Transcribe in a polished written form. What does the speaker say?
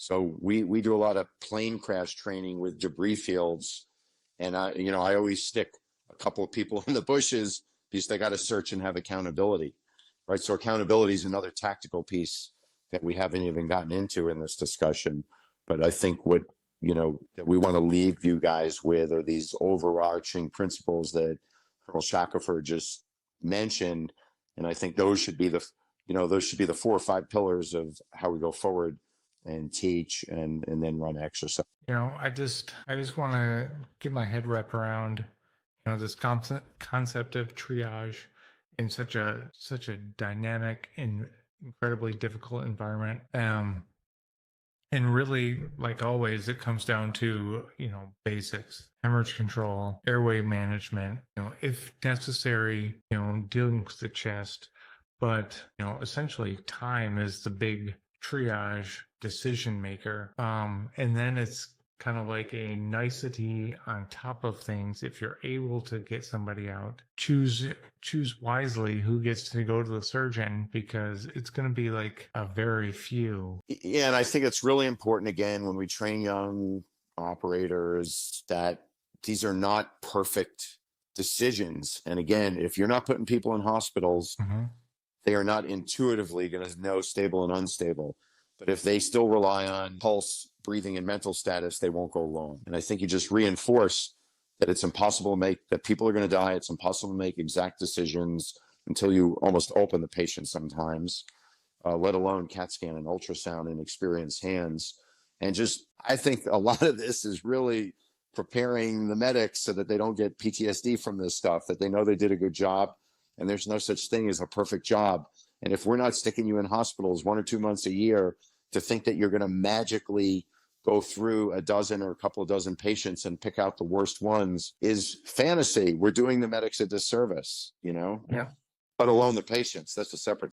So we do a lot of plane crash training with debris fields. And I always stick a couple of people in the bushes because they got to search and have accountability, right? So accountability is another tactical piece that we haven't even gotten into in this discussion. But I think that we want to leave you guys with are these overarching principles that Colonel Shackelford just mentioned. And I think those should be the 4 or 5 pillars of how we go forward and teach and then run exercise. I just want to get my head wrapped around, this concept of triage in such a dynamic and incredibly difficult environment. And really, like always, it comes down to, basics, hemorrhage control, airway management, if necessary, dealing with the chest. But, essentially time is the big triage decision maker. And then it's kind of like a nicety on top of things. If you're able to get somebody out, choose wisely who gets to go to the surgeon, because it's going to be like a very few. Yeah, and I think it's really important, again, when we train young operators, that these are not perfect decisions. And again, if you're not putting people in hospitals, they are not intuitively going to know stable and unstable. But if they still rely on pulse, breathing, and mental status, they won't go long. And I think you just reinforce that it's impossible to that people are going to die. It's impossible to make exact decisions until you almost open the patient sometimes, let alone CAT scan and ultrasound in experienced hands. And I think a lot of this is really preparing the medics so that they don't get PTSD from this stuff, that they know they did a good job. And there's no such thing as a perfect job. And if we're not sticking you in hospitals 1 or 2 months a year to think that you're going to magically go through a dozen or a couple of dozen patients and pick out the worst ones is fantasy. We're doing the medics a disservice, Yeah. Let alone the patients. That's a separate